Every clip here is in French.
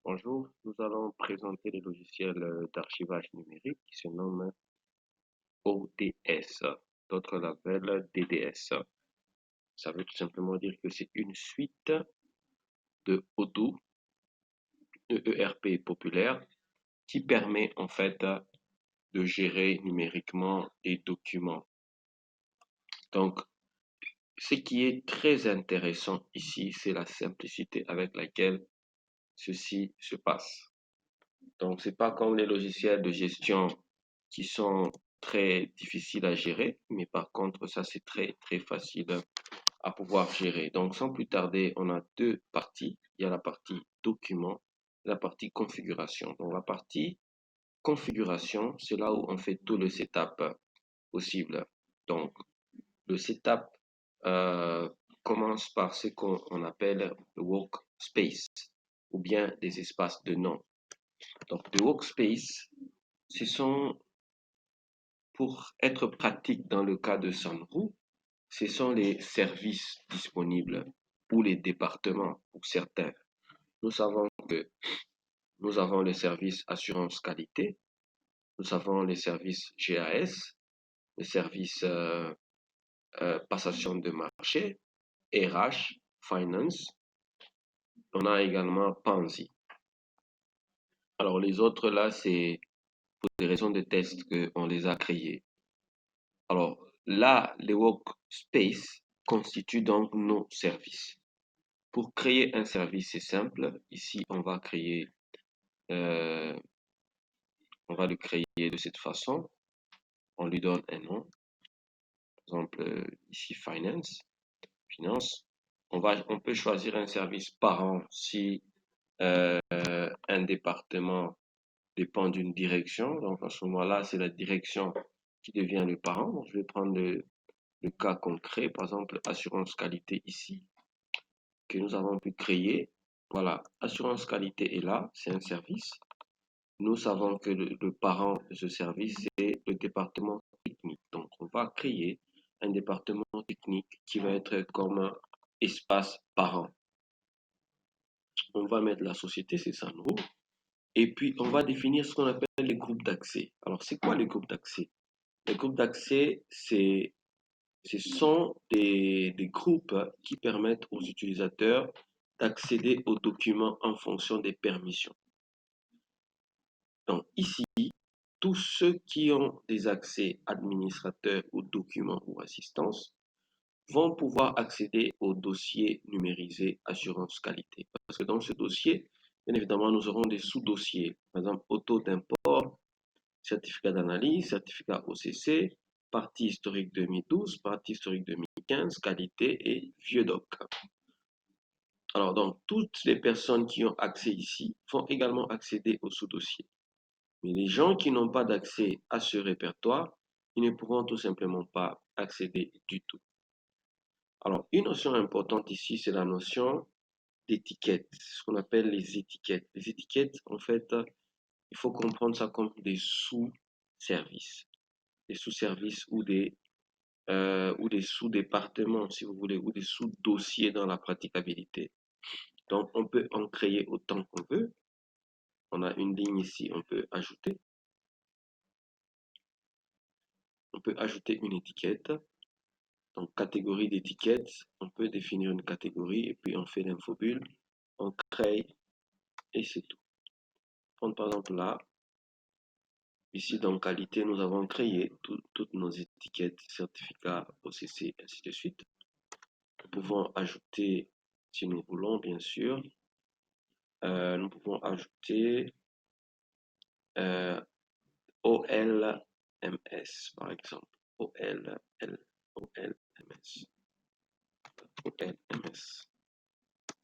Bonjour, nous allons présenter les logiciels d'archivage numérique qui se nomment ODS. D'autres l'appellent DDS. Ça veut tout simplement dire que c'est une suite de Odoo, EERP populaire, qui permet en fait de gérer numériquement des documents. Donc, ce qui est très intéressant ici, c'est la simplicité avec laquelle ceci se passe. Donc, c'est pas comme les logiciels de gestion qui sont très difficiles à gérer, mais par contre, ça, c'est très facile à pouvoir gérer. Donc, sans plus tarder, on a deux parties. Il y a la partie document et la partie configuration. Donc, la partie configuration, c'est là où on fait tout le setup possible. Donc, le setup euh, commence par ce qu'on appelle le workspace ou bien des espaces de nom. Donc, le workspace, ce sont, pour être pratique dans le cas de Sunroo, ce sont les services disponibles ou les départements pour certains. Nous savons que nous avons les services assurance qualité, nous avons les services GAS, les services passation de marché, RH, finance. On a également Pansy. Alors les autres là, c'est pour des raisons de test qu'on les a créés. Alors là, les workspaces constituent donc nos services. Pour créer un service, c'est simple. Ici, euh, on va le créer de cette façon. On lui donne un nom. Par exemple, ici, finance. On peut choisir un service parent si un département dépend d'une direction. Donc, à ce moment-là, c'est la direction qui devient le parent. Donc, je vais prendre le cas concret, par exemple, assurance qualité ici, que nous avons pu créer. Voilà, assurance qualité est là, c'est un service. Nous savons que le parent de ce service, c'est le département technique. Donc, on va créer un département technique qui va être comme un espace parent. On va mettre la société, c'est Sunroo. Et puis, on va définir ce qu'on appelle les groupes d'accès. Alors, c'est quoi les groupes d'accès? Les groupes d'accès, ce sont des groupes qui permettent aux utilisateurs d'accéder aux documents en fonction des permissions. Donc, ici, tous ceux qui ont des accès administrateurs aux documents ou assistance vont pouvoir accéder au dossier numérisé assurance qualité. Parce que dans ce dossier, bien évidemment, nous aurons des sous-dossiers. Par exemple, auto d'import, certificat d'analyse, certificat OCC, partie historique 2012, partie historique 2015, qualité et vieux doc. Alors, donc, toutes les personnes qui ont accès ici vont également accéder au sous-dossier. Mais les gens qui n'ont pas d'accès à ce répertoire, ils ne pourront tout simplement pas accéder du tout. Alors, une notion importante ici, c'est la notion d'étiquette, ce qu'on appelle les étiquettes. Les étiquettes, en fait, il faut comprendre ça comme des sous-services. Des sous-services ou des sous-départements, si vous voulez, ou des sous-dossiers dans la praticabilité. Donc, on peut en créer autant qu'on veut. On a une ligne ici, on peut ajouter. On peut ajouter une étiquette. Donc, catégorie d'étiquette, on peut définir une catégorie et puis on fait l'infobulle, on crée et c'est tout. Prendre par exemple là, ici dans qualité, nous avons créé toutes nos étiquettes, certificats, OCC, ainsi de suite. Nous pouvons ajouter, si nous voulons, bien sûr, nous pouvons ajouter OLMS, par exemple. OLMS. OLMS.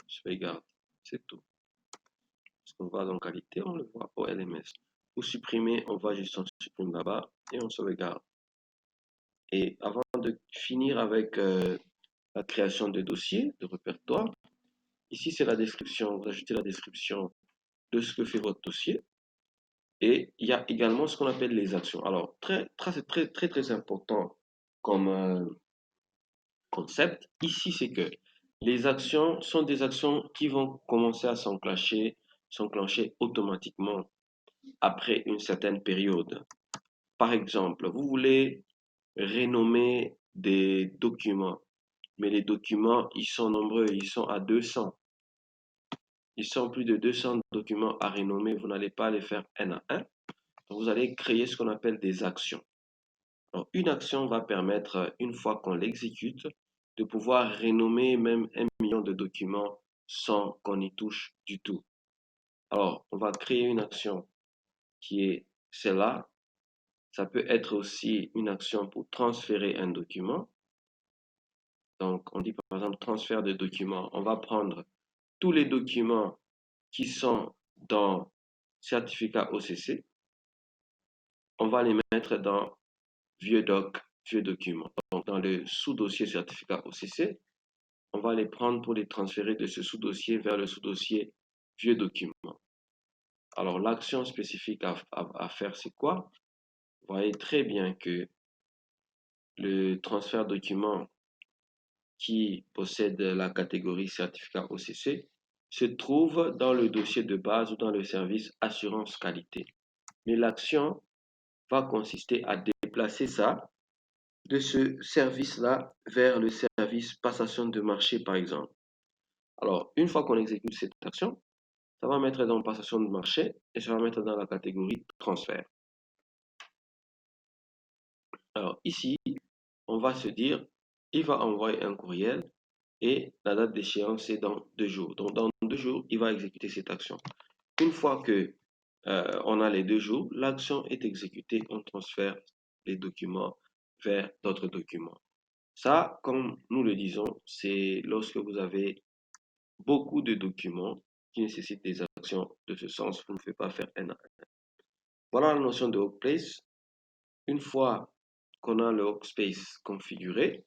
Je regarde, c'est tout. On va dans qualité, on le voit OLMS. Pour supprimer, on va juste en supprimer là-bas et on sauvegarde. Et avant de finir avec la création de dossiers, de répertoire, ici c'est la description. Vous ajoutez la description de ce que fait votre dossier. Et il y a également ce qu'on appelle les actions. Alors, très important comme concept. Ici, c'est que les actions sont des actions qui vont commencer à s'enclencher s'enclencher automatiquement après une certaine période. Par exemple, vous voulez renommer des documents, mais les documents, ils sont nombreux, ils sont à 200. Ils sont plus de 200 documents à renommer, vous n'allez pas les faire un à un. Donc, vous allez créer ce qu'on appelle des actions. Alors, une action va permettre, une fois qu'on l'exécute, de pouvoir renommer même 1 million de documents sans qu'on y touche du tout. Alors, on va créer une action qui est celle-là. Ça peut être aussi une action pour transférer un document. Donc, on dit par exemple transfert de documents. On va prendre tous les documents qui sont dans certificat OCC. On va les mettre dans vieux doc, vieux document. Donc, dans le sous-dossier certificat OCC, on va les prendre pour les transférer de ce sous-dossier vers le sous-dossier vieux document. Alors, l'action spécifique à faire, c'est quoi? Vous voyez très bien que le transfert document qui possède la catégorie certificat OCC se trouve dans le dossier de base ou dans le service assurance qualité. Mais l'action va consister à déplacer ça de ce service-là vers le service passation de marché, par exemple. Alors, une fois qu'on exécute cette action, ça va mettre dans passation de marché et ça va mettre dans la catégorie transfert. Alors, ici, on va se dire, il va envoyer un courriel et la date d'échéance est dans 2 jours. Donc, dans 2 jours, il va exécuter cette action. Une fois que on a les 2 jours, l'action est exécutée, on transfère les documents vers d'autres documents. Ça, comme nous le disons, c'est lorsque vous avez beaucoup de documents qui nécessitent des actions de ce sens, vous ne pouvez pas faire un à un. Voilà la notion de workplace. Une fois qu'on a le workspace configuré,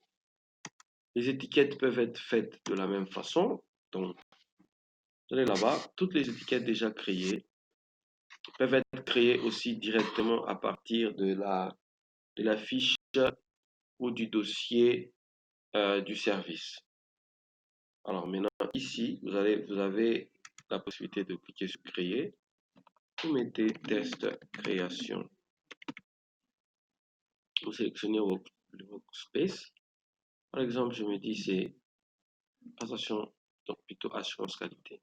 les étiquettes peuvent être faites de la même façon. Donc, vous allez là-bas, toutes les étiquettes déjà créées peuvent être créées aussi directement à partir de la fiche ou du dossier du service. Alors maintenant, ici, vous avez la possibilité de cliquer sur Créer. Vous mettez Test Création. Vous sélectionnez le workspace. Par exemple, je me dis c'est passation, donc plutôt assurance qualité.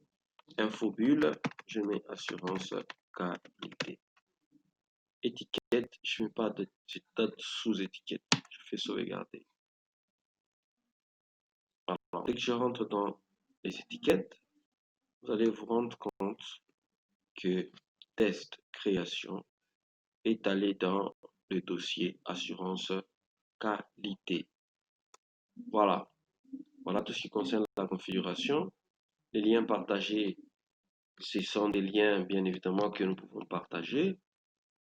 Infobulle, je mets assurance qualité. Étiquette, je ne mets pas de sous-étiquette. Je fais sauvegarder. Alors, dès que je rentre dans les étiquettes, vous allez vous rendre compte que test création est allé dans le dossier assurance qualité. Voilà. Voilà tout ce qui concerne la configuration. Les liens partagés, ce sont des liens bien évidemment que nous pouvons partager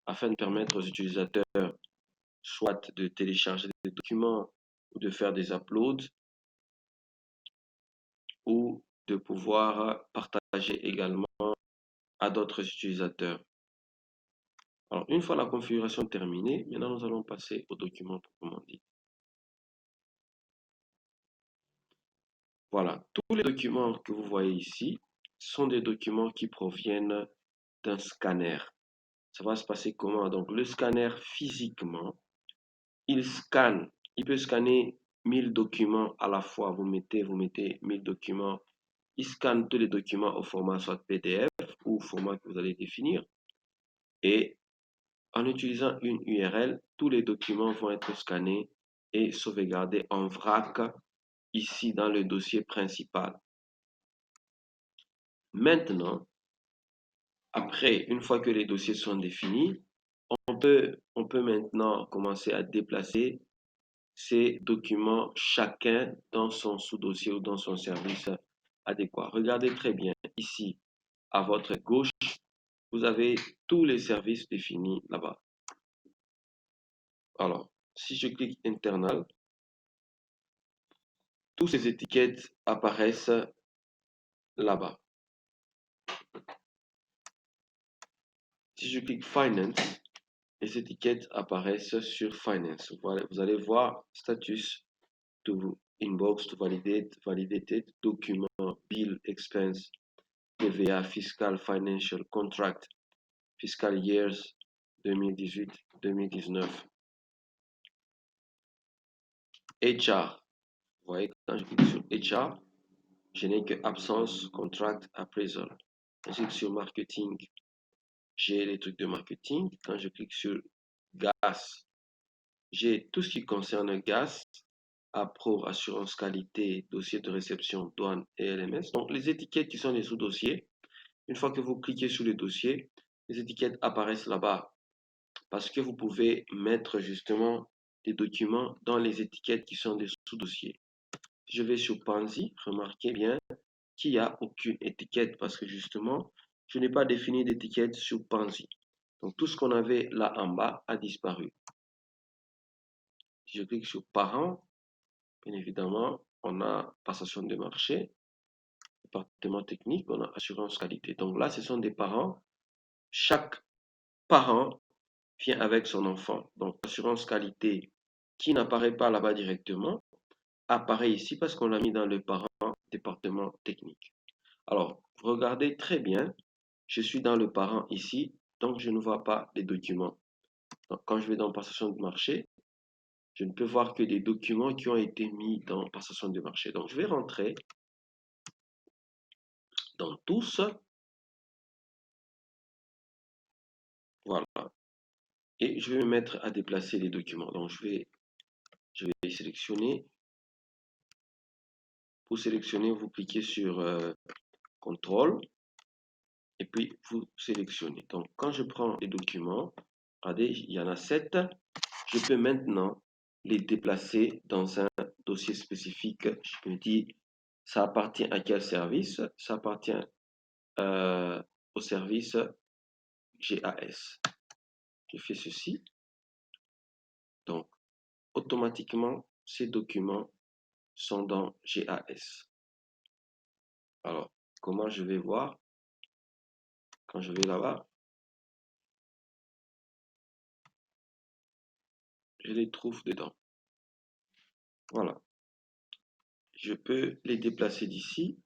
afin de permettre aux utilisateurs soit de télécharger des documents ou de faire des uploads ou de pouvoir partager également à d'autres utilisateurs. Alors, une fois la configuration terminée, maintenant nous allons passer au document proprement dit. Voilà, tous les documents que vous voyez ici sont des documents qui proviennent d'un scanner. Ça va se passer comment? Donc, le scanner physiquement, il scanne, il peut scanner 1000 documents à la fois. Vous mettez 1000 documents. Il scanne tous les documents au format soit PDF ou au format que vous allez définir. Et en utilisant une URL, tous les documents vont être scannés et sauvegardés en vrac ici dans le dossier principal. Maintenant, après, une fois que les dossiers sont définis, on peut maintenant commencer à déplacer ces documents chacun dans son sous-dossier ou dans son service adéquat. Regardez très bien ici à votre gauche, vous avez tous les services définis là-bas. Alors, si je clique internal, toutes ces étiquettes apparaissent là-bas. Si je clique finance, les étiquettes apparaissent sur finance. Vous allez voir status to inbox to validate, validated, document, bill, expense. TVA, Fiscal Financial Contract, Fiscal Years 2018-2019. HR, vous voyez, quand je clique sur HR, je n'ai que absence, contract, appraisal. Quand je clique sur marketing, j'ai les trucs de marketing. Quand je clique sur gas, j'ai tout ce qui concerne gaz, appro, assurance qualité, dossier de réception, douane et LMS. Donc, les étiquettes qui sont les sous-dossiers, une fois que vous cliquez sur le dossier, les étiquettes apparaissent là-bas parce que vous pouvez mettre justement des documents dans les étiquettes qui sont des sous-dossiers. Si je vais sur Pansy, remarquez bien qu'il n'y a aucune étiquette parce que justement, je n'ai pas défini d'étiquette sur Pansy. Donc, tout ce qu'on avait là en bas a disparu. Si je clique sur Parents, bien évidemment, on a passation de marché, département technique, on a assurance qualité. Donc là, ce sont des parents. Chaque parent vient avec son enfant. Donc, assurance qualité qui n'apparaît pas là-bas directement, apparaît ici parce qu'on l'a mis dans le parent département technique. Alors, regardez très bien, je suis dans le parent ici, donc je ne vois pas les documents. Donc, quand je vais dans passation de marché, je ne peux voir que des documents qui ont été mis dans passation de marché. Donc, je vais rentrer dans tous. Voilà. Et je vais me mettre à déplacer les documents. Donc, je vais sélectionner. Pour sélectionner, vous cliquez sur contrôle et puis vous sélectionnez. Donc, quand je prends les documents, regardez, il y en a 7. Je peux maintenant les déplacer dans un dossier spécifique. Je me dis, ça appartient à quel service? Ça appartient au service GAS. Je fais ceci. Donc, automatiquement, ces documents sont dans GAS. Alors, comment je vais voir quand je vais là-bas? Je les trouve dedans. Voilà. Je peux les déplacer d'ici.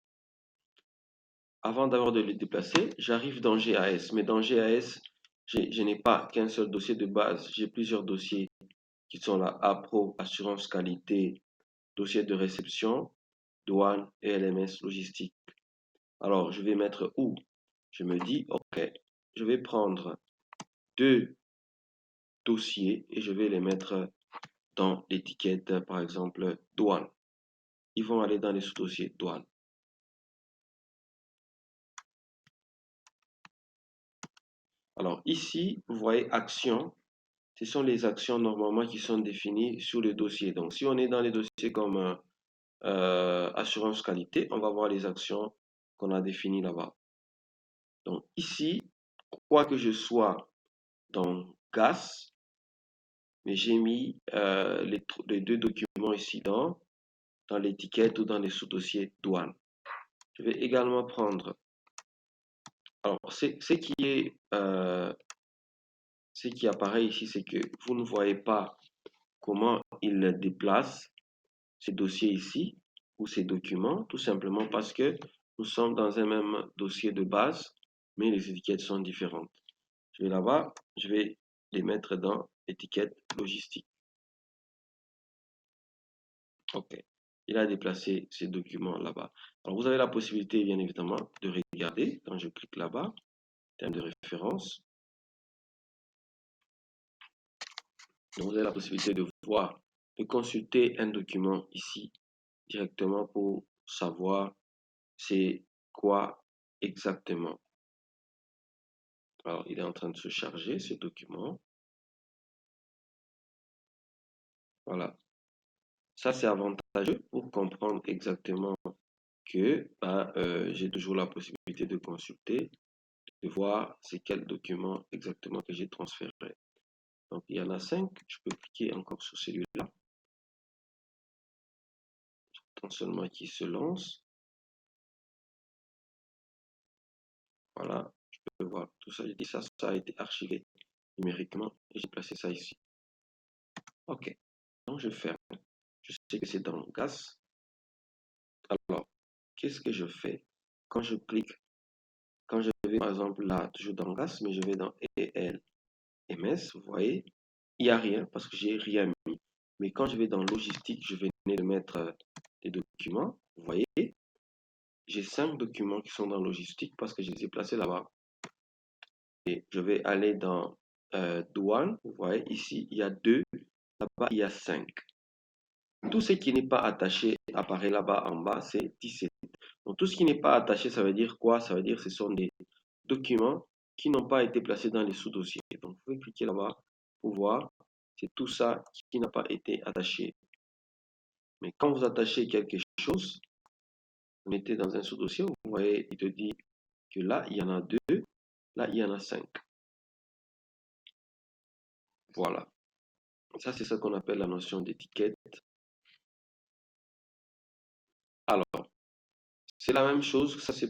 Avant d'abord de les déplacer, j'arrive dans GAS. Mais dans GAS, je n'ai pas qu'un seul dossier de base. J'ai plusieurs dossiers qui sont là. APRO, assurance qualité, dossier de réception, douane et LMS logistique. Alors, je vais mettre où? Je me dis, OK, je vais prendre 2 dossiers et je vais les mettre dans l'étiquette, par exemple, douane. Ils vont aller dans les sous-dossiers douane. Alors ici, vous voyez actions. Ce sont les actions normalement qui sont définies sur le dossier. Donc si on est dans les dossiers comme assurance qualité, on va voir les actions qu'on a définies là-bas. Donc ici, quoi que je sois dans GAS, mais j'ai mis les 2 documents ici dans l'étiquette ou dans les sous-dossiers douane. Je vais également prendre. Alors, ce qui apparaît ici, c'est que vous ne voyez pas comment il déplace ces dossiers ici ou ces documents, tout simplement parce que nous sommes dans un même dossier de base, mais les étiquettes sont différentes. Je vais là-bas, je vais les mettre dans étiquette logistique. OK. Il a déplacé ces documents là-bas. Alors, vous avez la possibilité, bien évidemment, de regarder quand je clique là-bas, terme de référence. Donc, vous avez la possibilité de voir, de consulter un document ici directement pour savoir c'est quoi exactement. Alors, il est en train de se charger, ce document. Voilà. Ça, c'est avantageux pour comprendre exactement que j'ai toujours la possibilité de consulter, de voir c'est quel document exactement que j'ai transféré. Donc, il y en a 5. Je peux cliquer encore sur celui-là. J'attends seulement qu'il se lance. Voilà. Je peux voir tout ça. J'ai dit ça, ça a été archivé numériquement et j'ai placé ça ici. OK. Donc, je ferme. Je sais que c'est dans GAS. Alors, qu'est-ce que je fais quand je clique Quand je vais, par exemple, là, toujours dans GAS, mais je vais dans ELMS, vous voyez, il n'y a rien parce que j'ai rien mis. Mais quand je vais dans logistique, je venais de mettre des documents. Vous voyez, j'ai 5 documents qui sont dans logistique parce que je les ai placés là-bas. Et je vais aller dans douane. Vous voyez, ici, il y a 2. Là-bas, il y a 5. Tout ce qui n'est pas attaché apparaît là-bas en bas, c'est 17. Donc, tout ce qui n'est pas attaché, ça veut dire quoi? Ça veut dire que ce sont des documents qui n'ont pas été placés dans les sous-dossiers. Donc, vous pouvez cliquer là-bas pour voir. C'est tout ça qui n'a pas été attaché. Mais quand vous attachez quelque chose, vous mettez dans un sous-dossier, vous voyez, il te dit que là, il y en a 2, là, il y en a 5. Voilà. Ça, c'est ce qu'on appelle la notion d'étiquette. Alors, c'est la même chose, ça se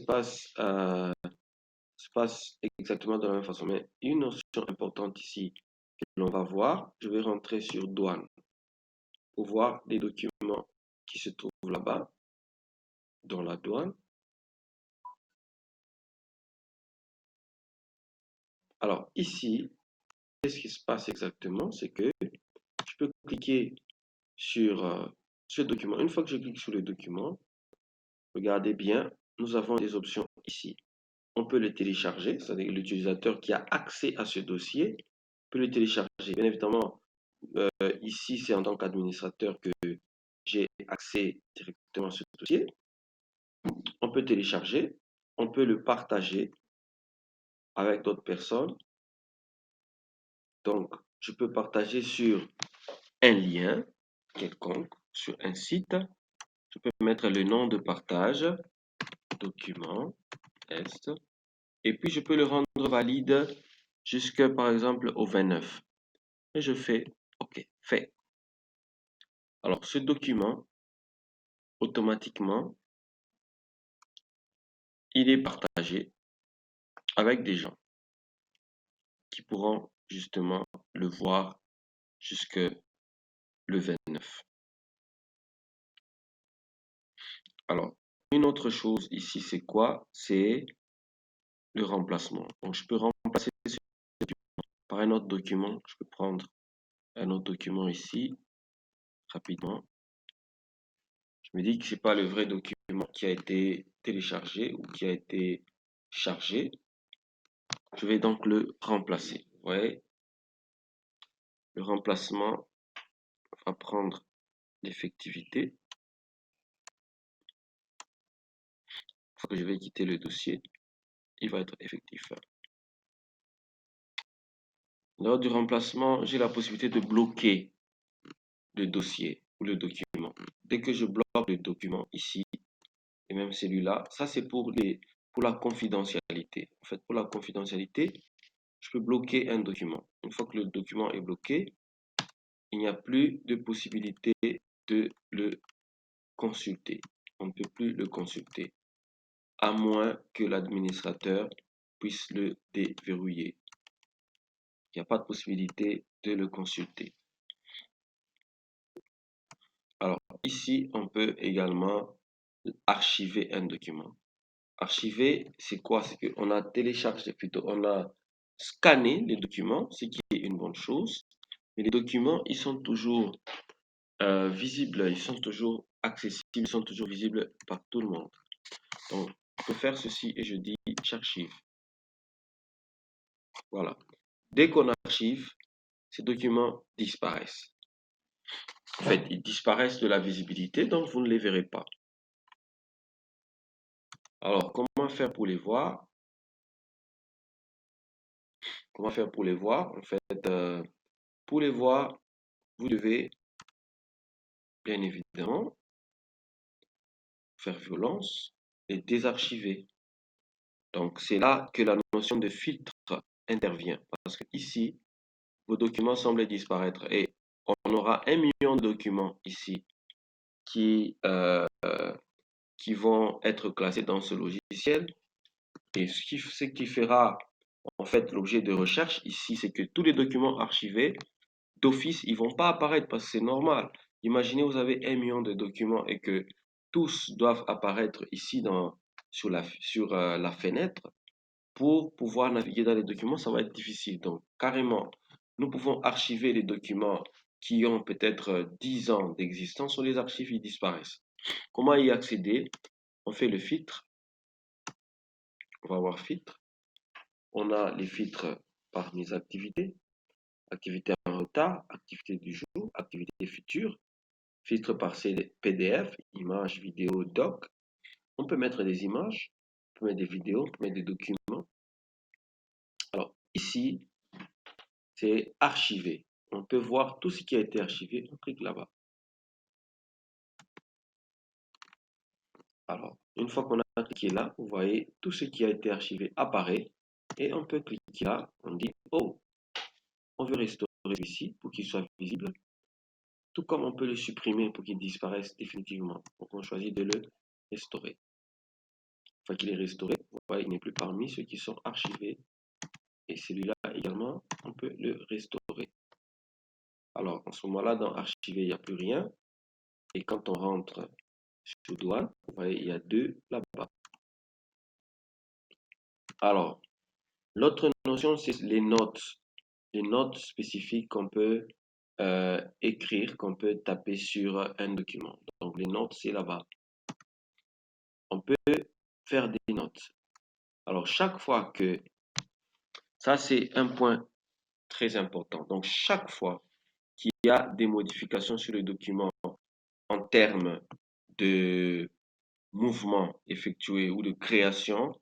passe exactement de la même façon. Mais une notion importante ici que l'on va voir, je vais rentrer sur douane pour voir les documents qui se trouvent là-bas, dans la douane. Alors ici, qu'est-ce qui se passe exactement? C'est que je peux cliquer sur ce document. Une fois que je clique sur le document, regardez bien, nous avons des options ici. On peut le télécharger, c'est-à-dire l'utilisateur qui a accès à ce dossier peut le télécharger. Bien évidemment, ici, c'est en tant qu'administrateur que j'ai accès directement à ce dossier. On peut télécharger, on peut le partager avec d'autres personnes. Donc, je peux partager sur un lien quelconque, sur un site. Je peux mettre le nom de partage, document, test, et puis je peux le rendre valide jusqu'à, par exemple, au 29. Et je fais OK, fait. Alors, ce document, automatiquement, il est partagé avec des gens qui pourront justement le voir jusque le 29. Alors, une autre chose ici, c'est quoi? C'est le remplacement. Donc, je peux remplacer ce document par un autre document. Je peux prendre un autre document ici, rapidement. Je me dis que ce n'est pas le vrai document qui a été téléchargé ou qui a été chargé. Je vais donc le remplacer. Vous voyez, le remplacement va prendre l'effectivité. Une fois que je vais quitter le dossier, il va être effectif. Lors du remplacement, j'ai la possibilité de bloquer le dossier ou le document. Dès que je bloque le document ici, et même celui-là, ça c'est pour la confidentialité. En fait, pour la confidentialité, je peux bloquer un document. Une fois que le document est bloqué, il n'y a plus de possibilité de le consulter. On ne peut plus le consulter, à moins que l'administrateur puisse le déverrouiller. Il n'y a pas de possibilité de le consulter. Alors, ici, on peut également archiver un document. Archiver, c'est quoi? C'est qu'on a téléchargé, plutôt, on a scanné les documents, ce qui est une bonne chose. Mais les documents, ils sont toujours visibles, ils sont toujours accessibles, ils sont toujours visibles par tout le monde. Donc, je peux faire ceci et je dis j'archive. Voilà. Dès qu'on archive, ces documents disparaissent. En fait, ils disparaissent de la visibilité, donc vous ne les verrez pas. Alors, comment faire pour les voir? Comment faire pour les voir? En fait, pour les voir, vous devez bien évidemment faire violence et désarchiver. Donc, c'est là que la notion de filtre intervient. Parce que ici, vos documents semblent disparaître et on aura 1 million de documents ici qui, qui vont être classés dans ce logiciel. Et ce qui fera en fait l'objet de recherche ici, c'est que tous les documents archivés d'office, ils vont pas apparaître parce que c'est normal. Imaginez, vous avez 1 million de documents et que tous doivent apparaître ici sur la fenêtre. pour pouvoir naviguer dans les documents, ça va être difficile. Donc, carrément, nous pouvons archiver les documents qui ont peut-être 10 ans d'existence. On les archive, ils disparaissent. Comment y accéder? On fait le filtre. On va voir filtre. On a les filtres par mes activités. Activité en retard, activité du jour, activité future. Filtre par PDF, images, vidéos, doc. On peut mettre des images, on peut mettre des vidéos, on peut mettre des documents. Alors, ici, c'est archiver. On peut voir tout ce qui a été archivé. On clique là-bas. Alors, une fois qu'on a cliqué là, vous voyez tout ce qui a été archivé apparaît. Et on peut cliquer là. On dit, oh, on veut restaurer ici pour qu'il soit visible. Tout comme on peut le supprimer pour qu'il disparaisse définitivement. Donc, on choisit de le restaurer. Une fois qu'il est restauré, vous voyez, il n'est plus parmi ceux qui sont archivés. Et celui-là également, on peut le restaurer. Alors, en ce moment-là, dans archiver, il n'y a plus rien. Et quand on rentre sur douane, vous voyez, il y a 2 là-bas. Alors, l'autre notion, c'est les notes. Les notes spécifiques qu'on peut écrire, qu'on peut taper sur un document. Donc, les notes, c'est là-bas. On peut faire des notes. Alors, chaque fois que... Ça, c'est un point très important. Donc, chaque fois qu'il y a des modifications sur le document en termes de mouvement effectué ou de création,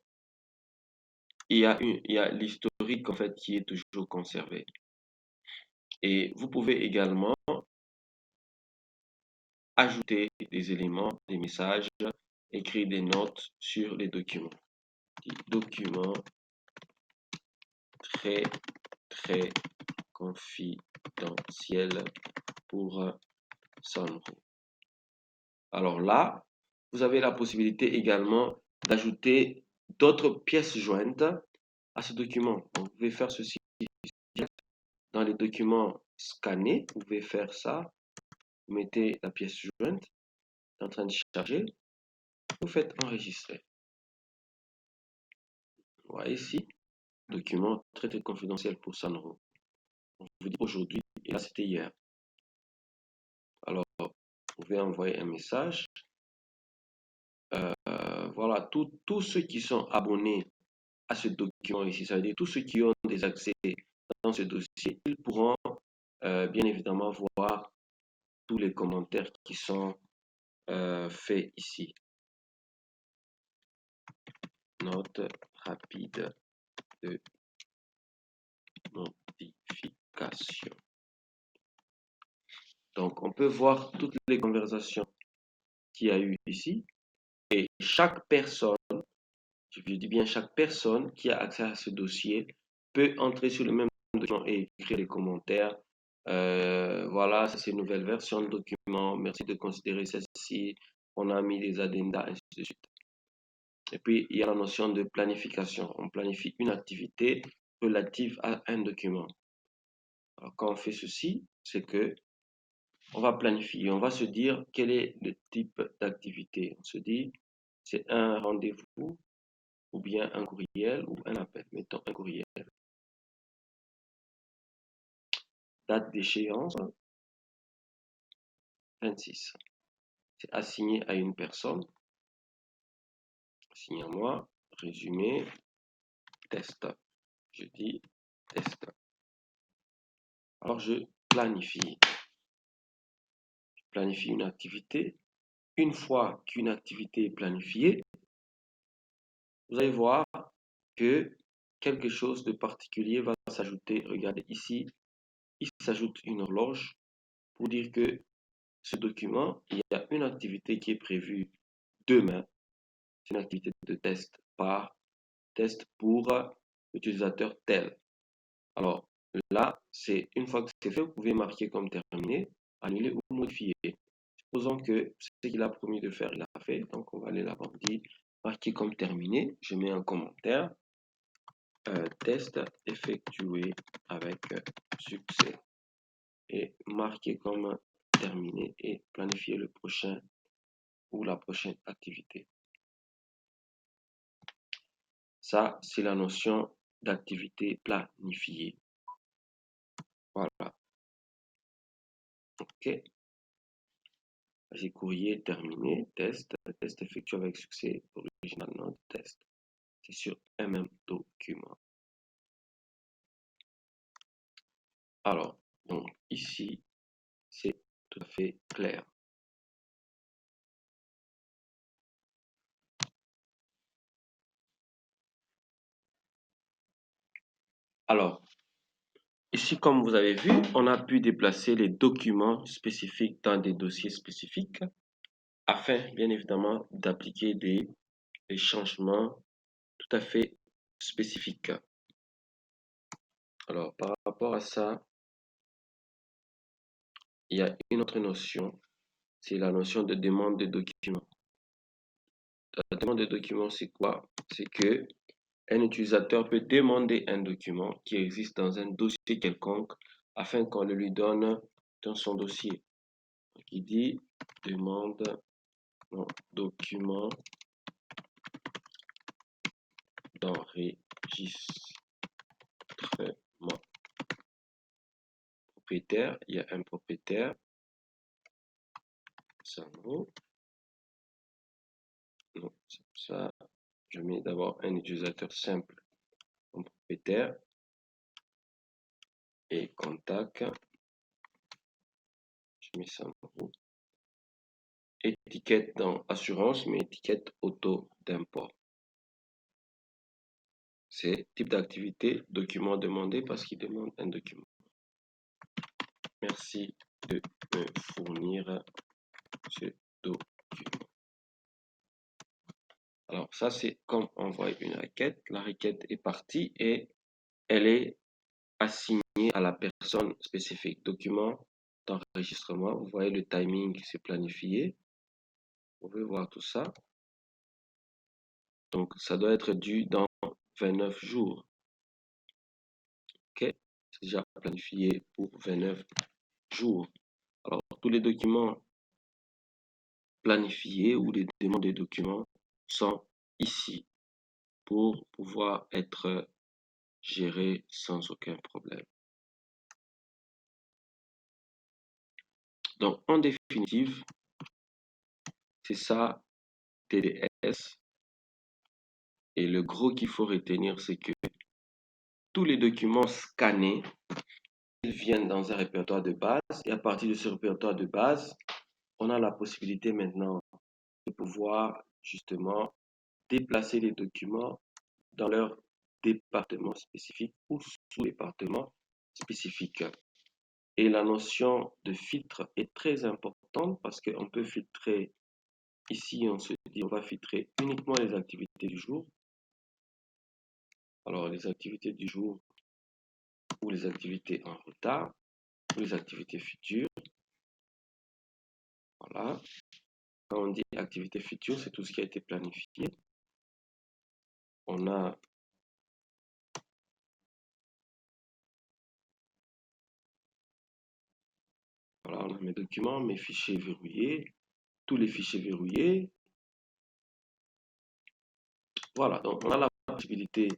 il y a l'historique en fait qui est toujours conservé. Et vous pouvez également ajouter des éléments, des messages, écrire des notes sur les documents. Des documents très, très confidentiels pour Sandro. Alors là, vous avez la possibilité également d'ajouter d'autres pièces jointes à ce document. Donc, vous pouvez faire ceci dans les documents scannés. Vous pouvez faire ça. Vous mettez la pièce jointe, c'est en train de charger. Vous faites enregistrer. Vous voyez ici, document très très confidentiel pour Sanro. On vous dit aujourd'hui et là c'était hier. Alors, vous pouvez envoyer un message. Voilà, tous ceux qui sont abonnés à ce document ici, ça veut dire tous ceux qui ont des accès dans ce dossier, ils pourront bien évidemment voir tous les commentaires qui sont faits ici. Note rapide de modification. Donc, on peut voir toutes les conversations qu'il y a eu ici. Et chaque personne, je dis bien chaque personne qui a accès à ce dossier peut entrer sur le même document et écrire des commentaires. Voilà, c'est une nouvelle version de document. Merci de considérer celle-ci. On a mis des addendas, ainsi de suite. Et puis, il y a la notion de planification. On planifie une activité relative à un document. Alors, quand on fait ceci, c'est que on va planifier, on va se dire quel est le type d'activité. On se dit, c'est un rendez-vous ou bien un courriel ou un appel. Mettons un courriel. Date d'échéance, 26. C'est assigné à une personne. Assigné à moi. Résumé. Test. Je dis test. Alors, je planifie. Je planifie une activité. Une fois qu'une activité est planifiée, vous allez voir que quelque chose de particulier va s'ajouter. Regardez ici, il s'ajoute une horloge pour dire que ce document, il y a une activité qui est prévue demain. C'est une activité de test par test pour l'utilisateur tel. Alors là, c'est une fois que c'est fait, vous pouvez marquer comme terminé, annuler ou modifier. Supposons que ce qu'il a promis de faire, il a fait. Donc on va aller là-bas, on dit marquer comme terminé. Je mets un commentaire. Test effectué avec succès et marquer comme terminé et planifier le prochain ou la prochaine activité. Ça, c'est la notion d'activité planifiée. Voilà. OK. J'ai courrier terminé. Test. Test effectué avec succès. Original note. Test. C'est sur un même document. Alors, donc ici, c'est tout à fait clair. Alors, ici, comme vous avez vu, on a pu déplacer les documents spécifiques dans des dossiers spécifiques afin, bien évidemment, d'appliquer des changements tout à fait spécifiques. Alors, par rapport à ça, il y a une autre notion, c'est la notion de demande de documents. La demande de documents, c'est quoi? C'est que un utilisateur peut demander un document qui existe dans un dossier quelconque afin qu'on le lui donne dans son dossier. Donc, il dit demande document d'enregistrement propriétaire. Il y a un propriétaire. Ça vaut. Non, c'est ça. Je mets d'abord un utilisateur simple comme propriétaire et contact. Je mets ça en haut. Étiquette dans assurance, mais étiquette auto d'import. C'est type d'activité, document demandé parce qu'il demande un document. Merci de me fournir ce document. Alors ça, c'est comme on voit une requête. La requête est partie et elle est assignée à la personne spécifique. Document d'enregistrement. Vous voyez le timing qui s'est planifié. Vous pouvez voir tout ça. Donc, ça doit être dû dans 29 jours. OK? C'est déjà planifié pour 29 jours. Alors, tous les documents planifiés ou les demandes de documents sont ici pour pouvoir être gérés sans aucun problème. Donc, en définitive, c'est ça, TDS. Et le gros qu'il faut retenir, c'est que tous les documents scannés, ils viennent dans un répertoire de base. Et à partir de ce répertoire de base, on a la possibilité maintenant de pouvoir justement déplacer les documents dans leur département spécifique ou sous-département spécifique. Et la notion de filtre est très importante parce qu'on peut filtrer, ici on se dit on va filtrer uniquement les activités du jour. Alors les activités du jour ou les activités en retard ou les activités futures. Voilà. Quand on dit activité future, c'est tout ce qui a été planifié. On a voilà, on a mes documents, mes fichiers verrouillés, tous les fichiers verrouillés. Voilà, donc on a la possibilité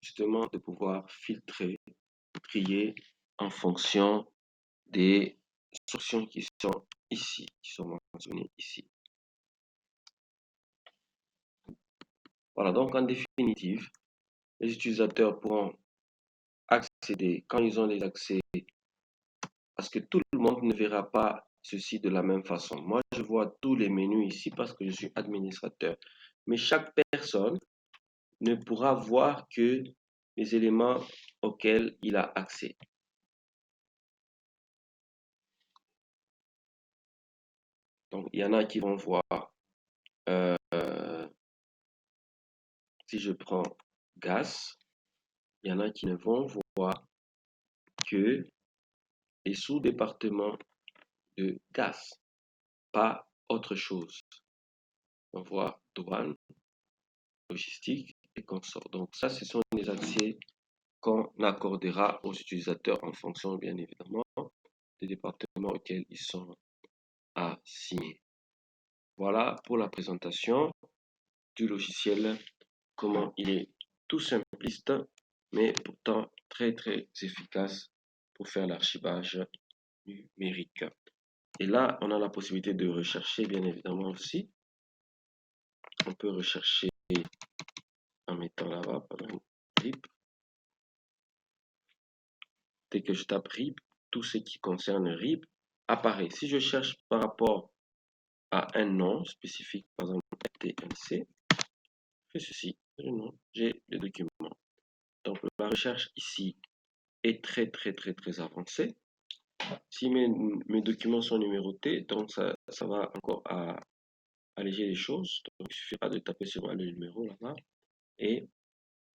justement de pouvoir filtrer, trier en fonction des instructions qui sont ici, qui sont mentionnées ici. Voilà, donc en définitive, les utilisateurs pourront accéder, quand ils ont les accès, parce que tout le monde ne verra pas ceci de la même façon. Moi, je vois tous les menus ici parce que je suis administrateur. Mais chaque personne ne pourra voir que les éléments auxquels il a accès. Donc, il y en a qui vont voir, euh, si je prends gaz, il y en a qui ne vont voir que les sous-départements de gaz, pas autre chose. On voit douane, logistique et consorts. Donc ça, ce sont les accès qu'on accordera aux utilisateurs en fonction, bien évidemment, des départements auxquels ils sont assignés. Voilà pour la présentation du logiciel, comment il est tout simpliste, mais pourtant très très efficace pour faire l'archivage numérique. Et là, on a la possibilité de rechercher, bien évidemment aussi. On peut rechercher en mettant là-bas, par exemple, RIP. Dès que je tape RIP, tout ce qui concerne RIP apparaît. Si je cherche par rapport à un nom spécifique, par exemple TNC, je fais ceci, le nom, j'ai le document. Donc la recherche ici est très très très très avancée. Si mes documents sont numérotés, donc ça va encore alléger les choses. Donc il suffira de taper sur le numéro là-bas et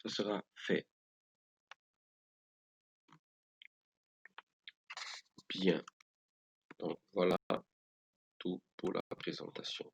ça sera fait. Bien. Donc voilà tout pour la présentation.